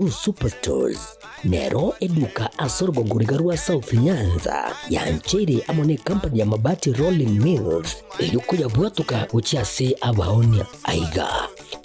Superstores nero eduka asorgo ngurigarua South Nyanza yanchere amone company ya mabati Rolling Mills eyukuya bwatuka uchiase abaonia aiga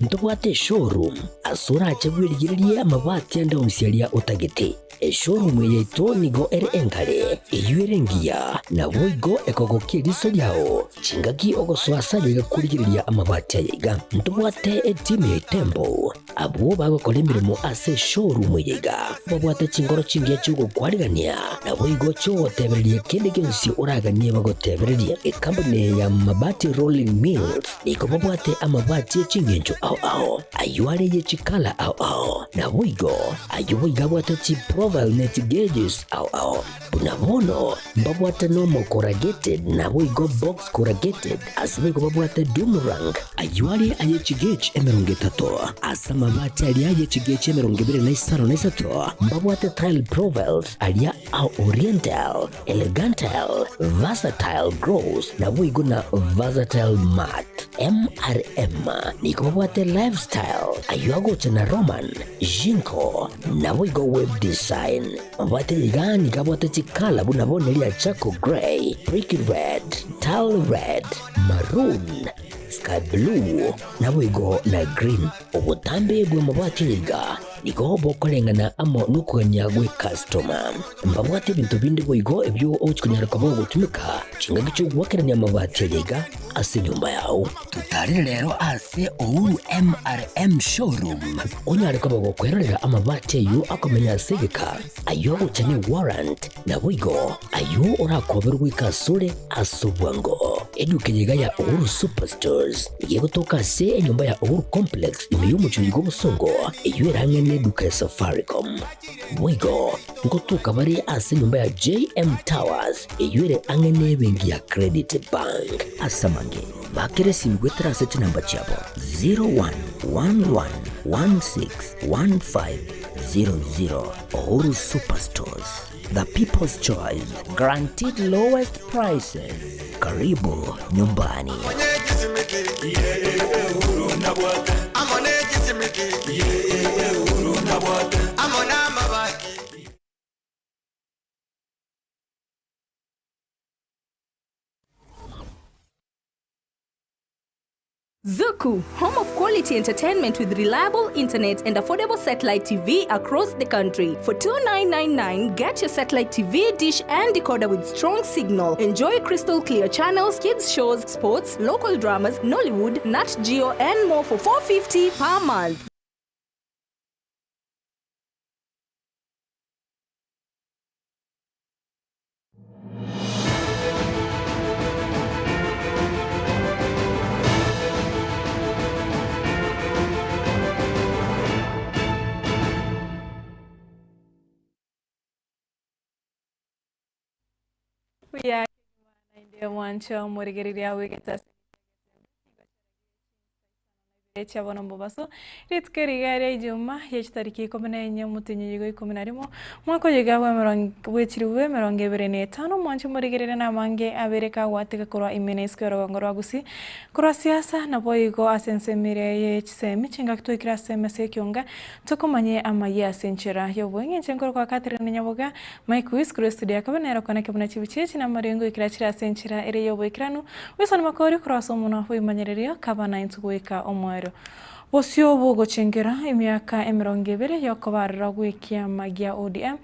ntobwate showroom asura achabwirigirie amabati anda umsialia utagete showroom yeto nigo enkare eyuerengia na boigo ekogokiriso yao chingaki ogoswasa yiga kurigiriria amabati yiga ntobwate team Tembo abo bagokora imirimo ase showroom yiga babwate chingoro chingiye chugo kwarigania na boigo cyo tebererie kende gensi uraganie bagotebererie company ya mabati Rolling Mills niko babwate amabati chingenjo ao ayuare ye chikala ao na boigo ayuiga bwate chi profile net gauges ao unabono babwate normal corrugated na boigo box corrugated asibe babwate boomerang ayuare aye chigage emerongetato asama mabati alia aye chigage emerongibere na Isano na Isato babwate tile profiles alia au oriental elegantal versatile gross na boigo na versatile mat MRM niko babwate lifestyle ayuago chana Roman Jinko na boigo web design babwate yigani kabwate chikala bunabone lia chako gray brick red tile red maroon sky blue na boigo na green obutambe bwe mabwate yiga niko bokolengana amo nukuganya gwe customer mbabwate bintu bindi boigo ebyo ochikunyara kabo gutumika chinga gicho gwakeranya mabwate yiga ase nyumba yao tutari rero ase ouru MRM showroom onyare kabo gukwerera amabwate yu akomenya segeka ayo uchane warrant na boigo ayo urakoberwa ikasure asubwango eduke yiga ya ouru superstores yego toka se nyumba ya ouru complex imiyumu chuyigo busongo eyuerangene duka ya Safaricom boigo ngotuka bari ase nyumba ya JM Towers eyuere angene bengi ya Credit Bank asamange bakere simgwetera seti namba chabo 0111161500 Ouru Superstores, the people's choice, guaranteed lowest prices. Karibu nyumbani. Zuku, home of quality entertainment with reliable internet and affordable satellite TV across the country. For $29.99, get your satellite TV dish and decoder with strong signal. Enjoy crystal clear channels, kids shows, sports, local dramas, Nollywood, Nat Geo, and more for $4.50 per month. We are one show Morigeria Wiggins. Chabona Bobaso, it's Kerigare Juma, Yechtariki Combination Mutinyigo Combinarimo, Mako Yigawa which Wemeron gave a Tano Moncho Morigerina Mange, America, Watakura, Imenesco, Goragusi, Corasiasa, Napoigo, Asense Mire, Michingak to Krasem Ekeonga, Tokomanye, Amaya Senchera, your wing and Chenko Catherine Nyaboga, my quiz cruise to the Cabanero Connecticut Church, and Maringo Crachra Senchera, Area Wicrano, with some Macori Crossomona, Humanitaria, Cabana into Weka Omo. Bosio bogo chengera imiaka emerongevere yokobarra gwikia magia ODM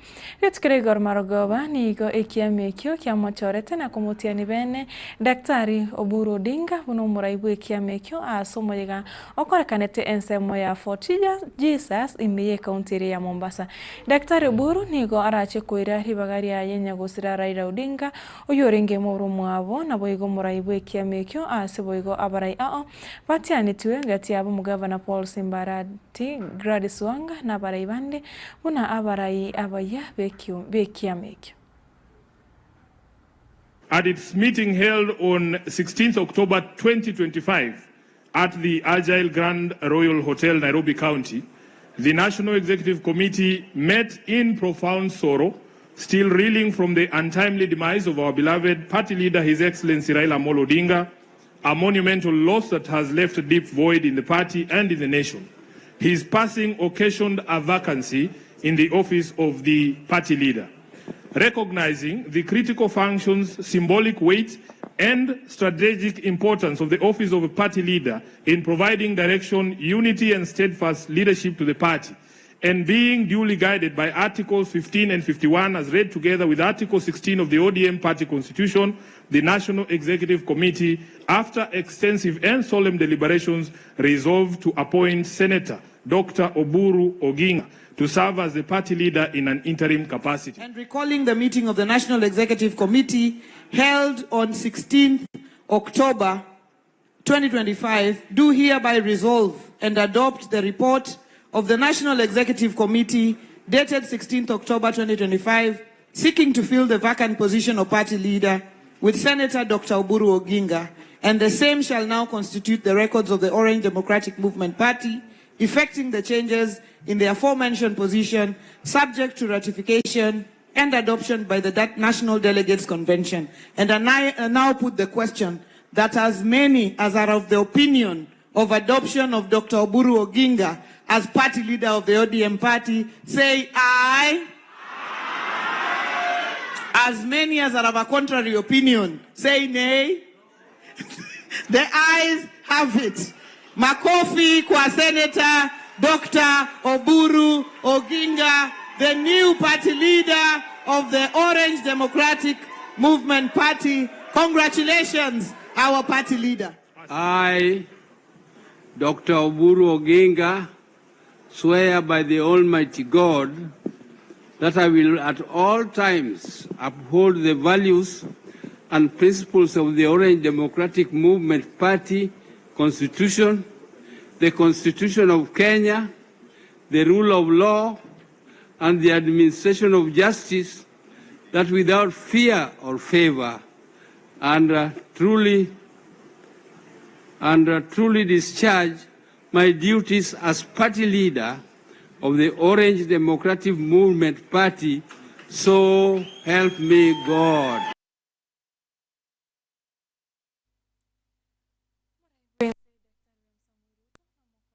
letkeregor marogoba nigo ekiamekyo kiamochorete na kumutiani bene daktari Oburu Odinga buno muraibu ekiamekyo asomoyega okorekanete ensemo ya Fortija Jesus imiye kaunti ya Mombasa. Daktari Oburu nigo arache koira ribagari ya Nyagosira Raila Odinga oyorenge muru mwabo na boigo muraibu ekiamekyo aseboigo abarai batiani tuwe ngati abo mugavana Paul Simbarati Gladys Wanga na baraibande una abarai abaya bekiamekyo. At its meeting held on 16th October 2025 at the Agile Grand Royal Hotel, Nairobi County, the National Executive Committee met in profound sorrow, still reeling from the untimely demise of our beloved party leader, His Excellency Raila Odinga, a monumental loss that has left a deep void in the party and in the nation. his passing occasioned a vacancy in the office of the party leader. Recognizing the critical functions, symbolic weight, and strategic importance of the office of a party leader in providing direction, unity, and steadfast leadership to the party, and being duly guided by Articles 15 and 51 as read together with Article 16 of the ODM Party Constitution, the National Executive Committee, after extensive and solemn deliberations, resolved to appoint Senator Dr. Oburu Oginga to serve as the party leader in an interim capacity. And recalling the meeting of the National Executive Committee held on 16th October 2025, do hereby resolve and adopt the report of the National Executive Committee dated 16th October 2025, seeking to fill the vacant position of party leader with Senator Dr. Oburu Oginga, and the same shall now constitute the records of the Orange Democratic Movement Party, effecting the changes in the aforementioned position, subject to ratification and adoption by the National Delegates Convention. And I now put the question that as many as are of the opinion of adoption of Dr. Oburu Oginga as party leader of the ODM party, say aye. As many as are of a contrary opinion, say nay. The ayes have it. Makofi kwa Senator Dr. Oburu Oginga, the new party leader of the Orange Democratic Movement Party. Congratulations, our party leader. I, Dr. Oburu Oginga, swear by the Almighty God that I will at all times uphold the values and principles of the Orange Democratic Movement Party Constitution, the Constitution of Kenya, the rule of law, and the administration of justice, that without fear or favor, and truly discharge my duties as party leader of the Orange Democratic Movement Party, so help me God.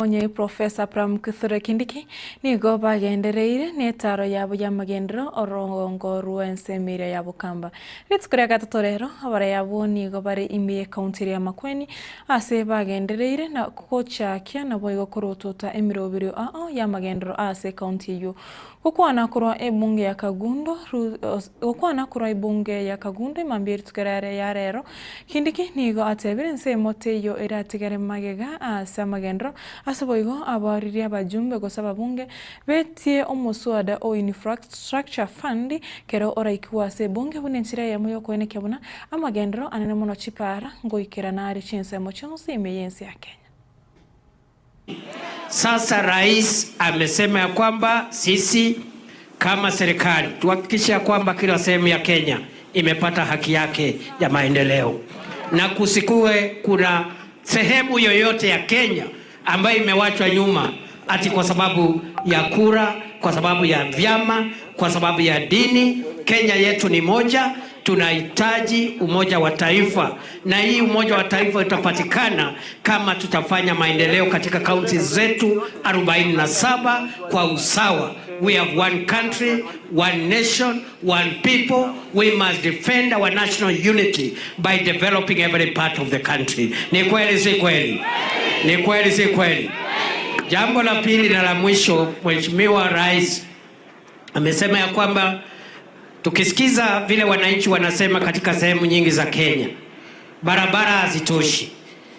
Onye Professor Pram Kithure Kindiki ni goba gendereire ne taro yabo yamagendro orongo ruense mire yabo kamba ritskure gatotorero abara yabo ni gobare imie county ya Makweni ase bagendereire na kocha kia na boyo korotota emiro birio yamagendro ase county yo okwana kuro ebunge ya Kagundo okwana kuro ebunge ya Kagundo mambiri tukerare yarero Kindiki ni go atebirense moteyo eratigere magega ase magendro asaboigo abariria bajumbe gosaba bunge betie omuswada o infrastructure fund kero oraikuwa se bunge bunensira ya moyo kwene kebuna amagendro anene mono chipara ngoikera nari Chinsa mochonsi imeyensi ya Kenya. Sasa rais amesema ya kwamba sisi kama serikali tuhakikisha kwamba kila sehemu ya Kenya imepata haki yake ya maendeleo, na kusikue kuna sehemu yoyote ya Kenya ambayo imewachwa nyuma ati kwa sababu ya kura, kwa sababu ya vyama, kwa sababu ya dini. Kenya yetu ni moja, tunahitaji umoja wa taifa, na hii umoja wa taifa utapatikana kama tutafanya maendeleo katika kaunti zetu 47 kwa usawa. We have one country, one nation, one people. We must defend our national unity by developing every part of the country. Ni kweli si kweli? Ni kweli si kweli? Jambo la pili na la mwisho, Mheshimiwa Rais amesema ya kwamba tukisikiza vile wananchi wanasema katika sehemu nyingi za Kenya, barabara hazitoshi,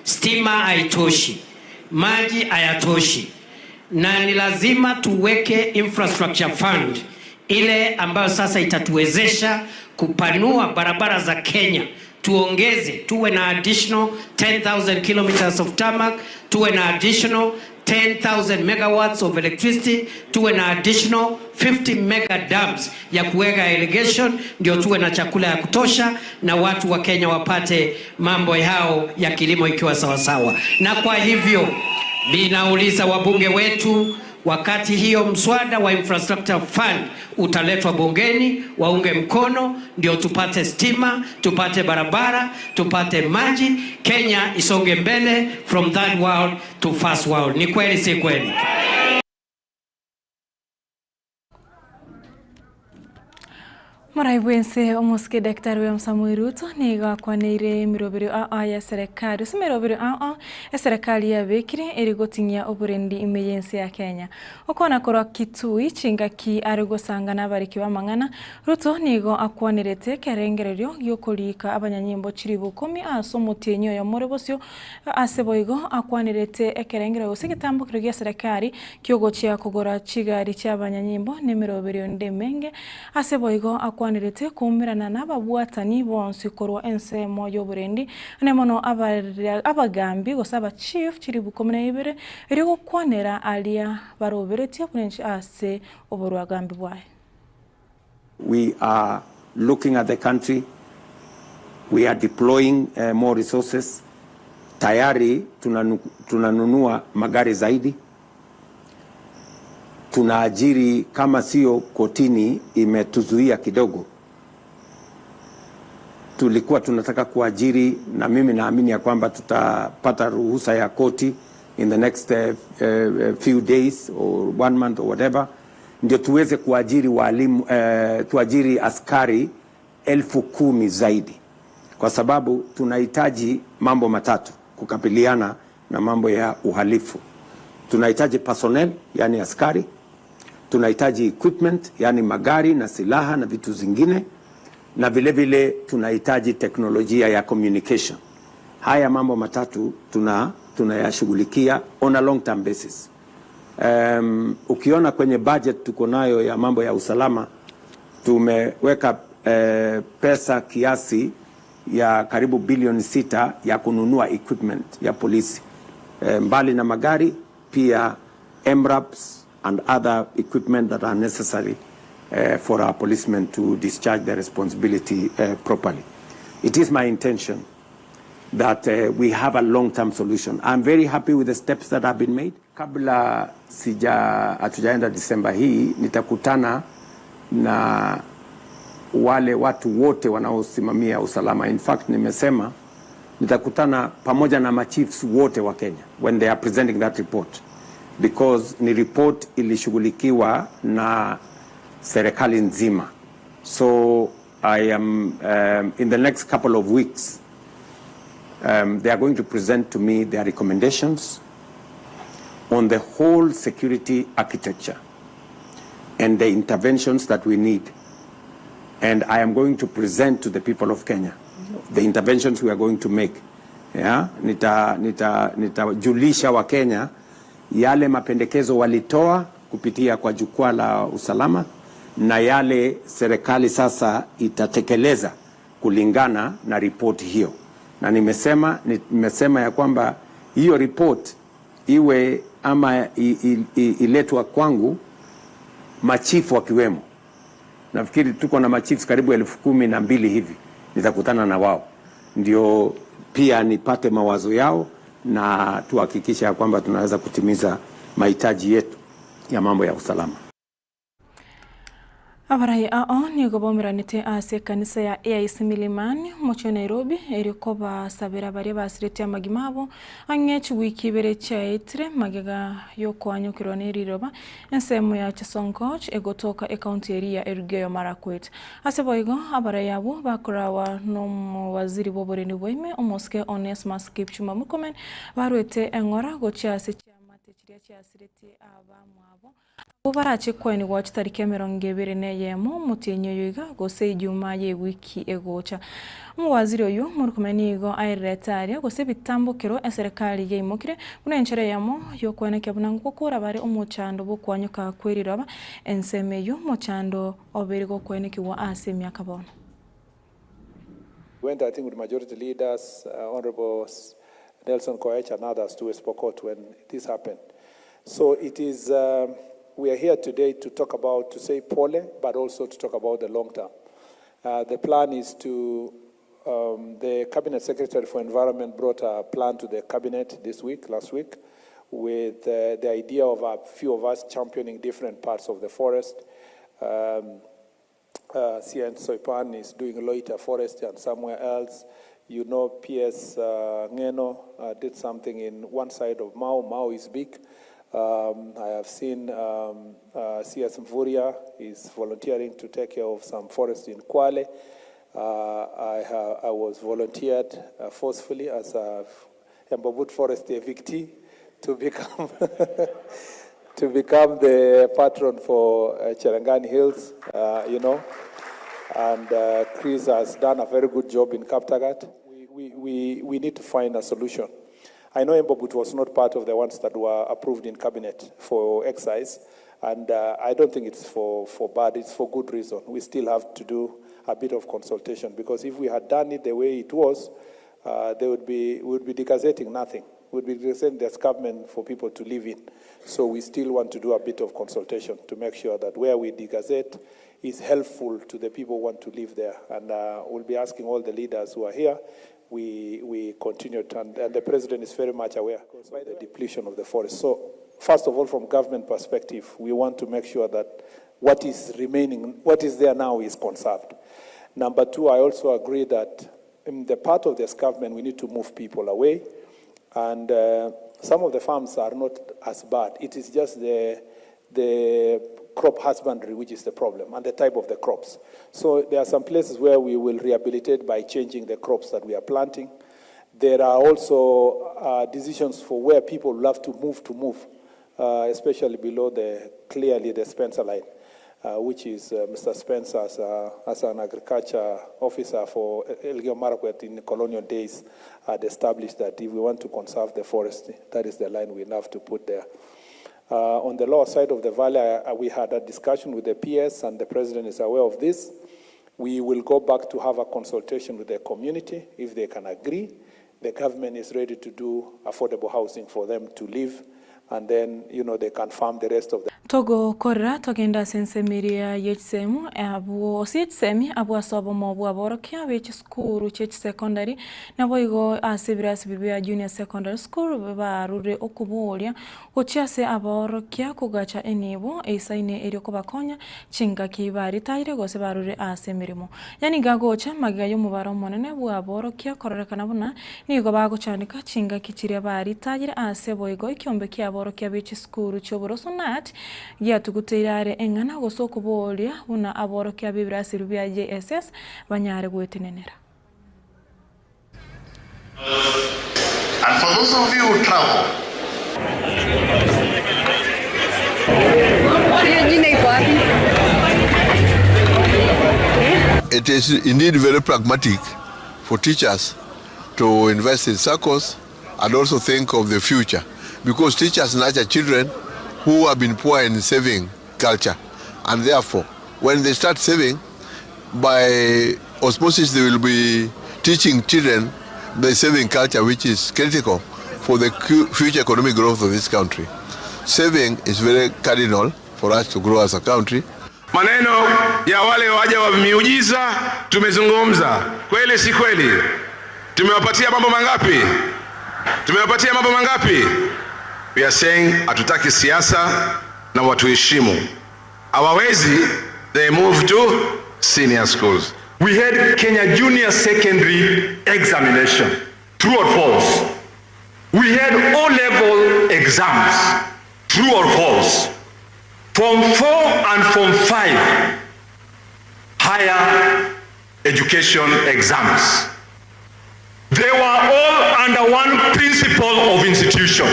stima haitoshi, maji hayatoshi, na ni lazima tuweke infrastructure fund ile ambayo sasa itatuwezesha kupanua barabara za Kenya. Tuongeze, tuwe na additional 10,000 kilometers of tarmac, tuwe na additional 10,000 megawatts of electricity, tuwe na additional 50 mega dams ya kuweka irrigation, ndio tuwe na chakula ya kutosha na watu wa Kenya wapate mambo yao ya kilimo ikiwa sawa sawa. Na kwa hivyo ninauliza wabunge wetu, wakati hiyo mswada wa infrastructure fund utaletwa bungeni, waunge mkono ndio tupate stima, tupate barabara, tupate maji, Kenya isonge mbele from third world to first world. Ni kweli si kweli? Maraibuense omuske Daktari William Samoei Ruto niga kwaneire mirobiri ya serikali mirobiri serikali ya bekire erigotinya oburendi emergency ya Kenya okona korwa kitui chingaki arigosangana barikiwa mangana Ruto nigo akwanirete kerengererio yokolika abanyanyimbo chiri 10 asomutenyo ya morebosio aseboigo akwanirete ekerengero usigitambo kirogya serikali kyogochia kugora chigari cha abanyanyimbo ne mirobiri ndemenge aseboigo akwanirete kumirana n'ababwatani bonse korwa ensemo y'oburendi nemono abagambi gosaba chief chiri 12 irigo kwanera alia baroberetia kunenchi ase oborwagambi bwaye. We are looking at the country. We are deploying more resources. Tayari tunanunua magari zaidi. Tunaajiri kama sio kotini imetuzuia kidogo. Tulikuwa tunataka kuajiri na mimi naamini ya kwamba tutapata ruhusa ya koti in the next few days or 1 month or whatever. Ndio tuweze kuajiri walimu, tuajiri askari 10,000 zaidi. Kwa sababu tunahitaji mambo matatu kukabiliana na mambo ya uhalifu. Tunahitaji personnel, yani askari. Tunahitaji equipment, yani magari na silaha na vitu zingine. Na vile vile tunahitaji teknolojia ya communication. Haya mambo matatu tunayashughulikia on a long term basis. Ukiona kwenye budget tuko nayo ya mambo ya usalama, tumeweka pesa kiasi ya karibu bilioni 6 ya kununua equipment ya polisi. Mbali na magari, pia MRAPs and other equipment that are necessary for our policemen to discharge their responsibility properly. It is my intention that we have a long-term solution. I'm very happy with the steps that have been made. Kabla hatujaenda December hii, nitakutana na wale watu wote wanaosimamia usalama. In fact, nimesema nitakutana pamoja na machiefs wote wa Kenya when they are presenting that report, because ni report ilishughulikiwa na serikali nzima. So I am in the next couple of weeks they are going to present to me their recommendations on the whole security architecture and the interventions that we need. And I am going to present to the people of Kenya the interventions we are going to make. Yeah? Nitajulisha wa Kenya yale mapendekezo walitoa kupitia kwa jukwaa la usalama na yale serikali sasa itatekeleza kulingana na report hiyo. Na nimesema ya kwamba hiyo report iwe ama iletwa kwangu machifu wakiwemo. Nafikiri tuko na machiefs karibu 12,000 hivi. Nitakutana na wao ndio pia nipate mawazo yao na tuhakikisha kwamba tunaweza kutimiza mahitaji yetu ya mambo ya usalama. Abarai ni gobomiranite ase kanisa ya AIC Milimani mucho Nairobi erikoba sabira bari basirete amagimabo angechi wiki bere chaitre magega yokwanyo kirone riroba ensemo ya Chisongoch egotoka county area Elgeyo Marakwet aseboigo abarai abo bakorawa no waziri boboreni boime omoske Onesmus Kipchumba Murkomen barwete engora gochase chamate chiria chasirete abamwabo Ubarache kweni watch tarike 21 mutenyo yoiga gose ijuma ye wiki egocha muwaziri oyo Murkomen airetaria gose bitambukiro eserikali ye imokire unenchere yamo yokweneke bunango kora bare omuchando bokwanyuka kweriraba ensemeyo muchando oberigo kweneke wa asemya kabona. Went, I think, with majority leaders, Honorable Nelson Koech and others to Espokot when this happened. So it is. We are here today to talk about, to say pole, but also to talk about the long term. The plan is to, the Cabinet Secretary for Environment brought a plan to the Cabinet last week, with the idea of a few of us championing different parts of the forest. CN Soipan is doing Loita Forest and somewhere else. You know, PS Ngeno did something in one side of Mao. Mao is big. I have seen CS Mvuria is volunteering to take care of some forest in Kwale. I was volunteered forcefully as a Embabut forest evictee to become to become the patron for Cherangani Hills, and Chris has done a very good job in Kaptagat. We need to find a solution. I know Embabut was not part of the ones that were approved in cabinet for excise, and I don't think it's for bad, it's for good reason. We still have to do a bit of consultation, because if we had done it the way it was, we would be degazetting nothing. We would be degazetting the escarpment for people to live in. So we still want to do a bit of consultation to make sure that where we degazette is helpful to the people who want to live there. And we'll be asking all the leaders who are here. We continue, and the president is very much aware of the depletion of the forest. So first of all, from government perspective, we want to make sure that what is remaining, what is there now, is conserved. Number two, I also agree that in the part of the escarpment, we need to move people away. And some of the farms are not as bad. It is just the crop husbandry which is the problem, and the type of the crops. So there are some places where we will rehabilitate by changing the crops that we are planting. There are also decisions for where people will have to move, especially below clearly the Spencer line, which is Mr. Spencer as an agriculture officer for Elgeyo Marakwet in colonial days had established that if we want to conserve the forest, that is the line we have to put there. On the lower side of the valley, we had a discussion with the PS, and the president is aware of this. We will go back to have a consultation with the community. If they can agree, the government is ready to do affordable housing for them to live, and then, they can farm the rest of the... Togo korra togenda sensemiria yetsemu abu sitsemi abu asobo mobu aborokia which school church secondary na boigo asibras bibia junior secondary school ba rure okubolia ochiase aborokia kugacha enibo isaine eriko bakonya chinga kibari taire gose barure asemirimo yani gagocha magayo mubaro monene bu aborokia korrekana buna nigo bagochanika chinga kichire bari taire aseboigo ikyombe kya aborokia which school choborosonat ya tuguteirare engana gosoko bolia una aborokia bibrasi rubia JSS banyare gwetenenera. And for those of you who travel, it is indeed very pragmatic for teachers to invest in circles and also think of the future, because teachers nurture children who have been poor in saving culture, and therefore when they start saving, by osmosis they will be teaching children the saving culture, which is critical for the future economic growth of this country. Saving is very cardinal for us to grow as a country. Maneno ya wale waja wa miujiza tumezungumza, kweli si kweli? Tumewapatia mambo mangapi? Tumewapatia mambo mangapi? We are saying hatutaki siasa na watuheshimu. Hawawezi, they move to senior schools. We had Kenya Junior Secondary examination, true or false. We had O-level exams, true or false. Form 4 and Form 5, higher education exams. They were all under one principle of institution.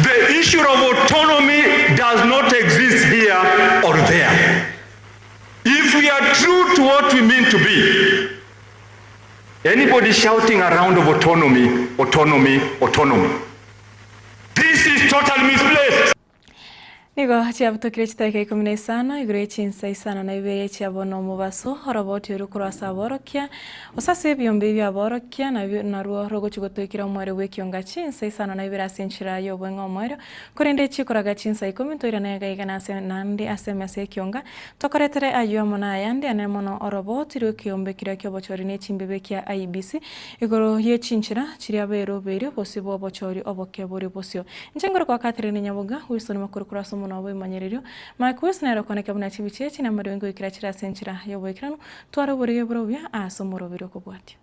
The issue of autonomy does not exist here or there. If we are true to what we mean to be, anybody shouting around of autonomy, autonomy, autonomy, this is totally misplaced. Nigo chiabutokire chitake kumine Isano igure Chinsa Isano na Ibere chiabono mubaso horoboti urukura saborokia osase byombe byaborokia na ruo rogo chigotokira umwere w'Ekeonga Chinsa Isano na Ibere asenchira yo bwengo umwere kurende chikoraga Chinsa ikomintoira na gaigana nandi SMS Ekeonga tokoretere ayo mona yandi anemono oroboti rukiombe kira kyobochori ne chimbebe kya IBC igoro ye chinchira chiriabero bere posibo bochori obokebori bosio njengoro kwa Catherine Nyaboga wisoni makurukura nobo imanyererio makwes na rokone kabuna chibichechi na marengo ikirachira senchira yobo ikrano twara buriye burobya asomoro biro kubwati.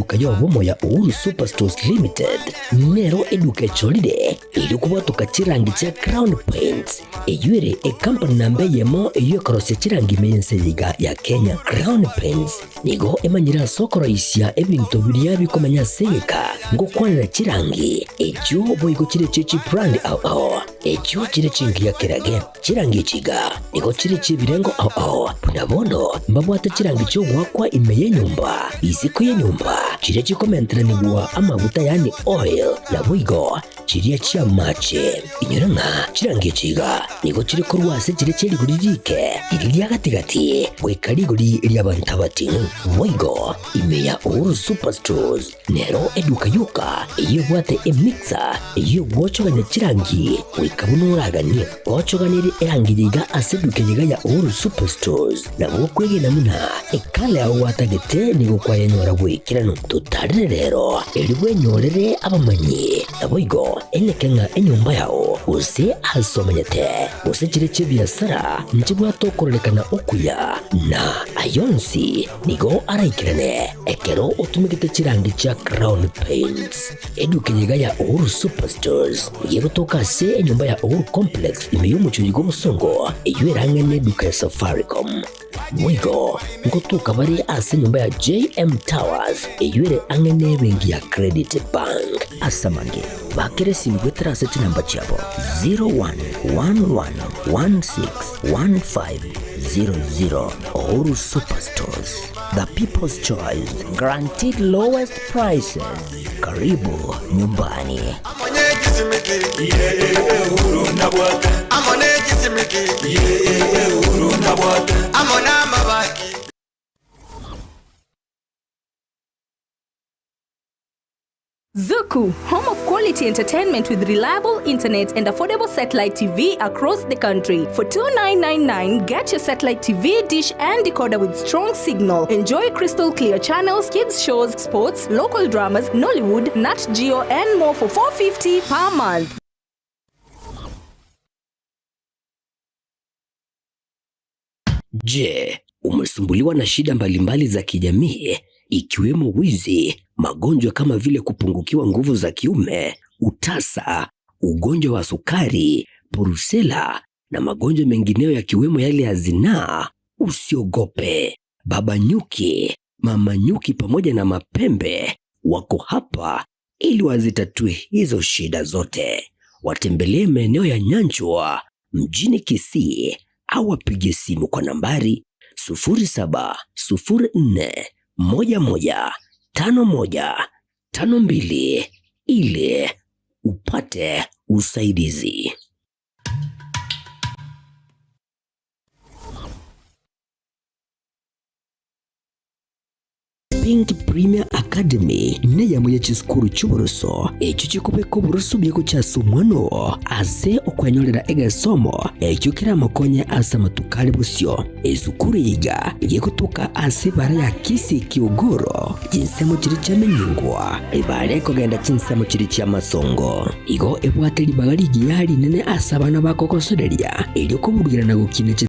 eduka yobomo ya Uhuru Superstores Limited nero eduka cholide ili kubatuka chirangi cha Crown Paints eyure company nambe yemo iyo korose chirangi mense yiga ya Kenya. Crown Paints nigo emanyira sokoro isya ebintu biriya bikomanya seka ngo kwanira chirangi ejo boygo chire chichi brand ao ejo chire chingi ya kirage chirangi chiga nigo chire chibirengo ao punabono mbabwata chirangi cyo gwakwa imeye nyumba iziko ye nyumba chire chikomentera nibwa amavuta yani oil na bwigo chiriya chia mache inyoranga chirangi chiga nigo chire korwase chire chiri guririke iriya gatigati wekarigori lyabantabati bwigo imeya Uhuru Superstores nero eduka yuka iyo bwate emixer iyo gwochoganya chirangi wikabunuragani gwochoganire erangiyiga aseduke yiga ya Uhuru Superstores na bwokwege namuna ekale aho watagete nigo kwayanyora gwikirano tutarire rero elibwe nyorere abamanyi nabwigo enekenga enyumba yao use asomanyete use chire chibiasara nchibwa tokorekana okuya na ayonsi nigo araikirane ekero utumikite chirangi cha Crown Paints eduke yiga ya Uhuru Superstores yego toka se enyumba ya Uhuru Complex imeyumucho yigo musongo eywerangane eduka ya Safaricom mwigo ngotuka bari ase nyumba ya JM Towers eyure angene bengi ya Credit Bank asamange bakere simgwetera seti namba chabo 0111161500 Uhuru Superstores, the people's choice, guaranteed lowest prices. Karibu nyumbani. Zuku, home of quality entertainment with reliable internet and affordable satellite TV across the country. For $2,999, get your satellite TV dish and decoder with strong signal. Enjoy crystal clear channels, kids shows, sports, local dramas, Nollywood, Nat Geo, and more for $450 per month. Je, umesumbuliwa na shida mbalimbali za kijamii ikiwemo wizi, magonjwa kama vile kupungukiwa nguvu za kiume, utasa, ugonjwa wa sukari, purusela na magonjwa mengineyo yakiwemo yale ya zinaa? Usiogope. Baba Nyuki, Mama Nyuki pamoja na Mapembe wako hapa ili wazitatue hizo shida zote. Watembelee maeneo ya Nyanchwa mjini Kisii au wapige simu kwa nambari 0704115152 ili upate usaidizi. Pink Premier Academy neya mwenye chiskuru cy'uburuso ekyo kikubeko buruso byego cyasumwano ase okwanyolera egasomo ekyo kiramakonye asa matukale busyo ezukuru yiga yekutuka ase bara ya Kisii Kiogoro jinsemo kiri cyamenyingwa ebare kogenda chinsemo kiri cyamasongo igo ebwate libagari giyali nene asabana bakokosodelia elyo kuburugirana gukine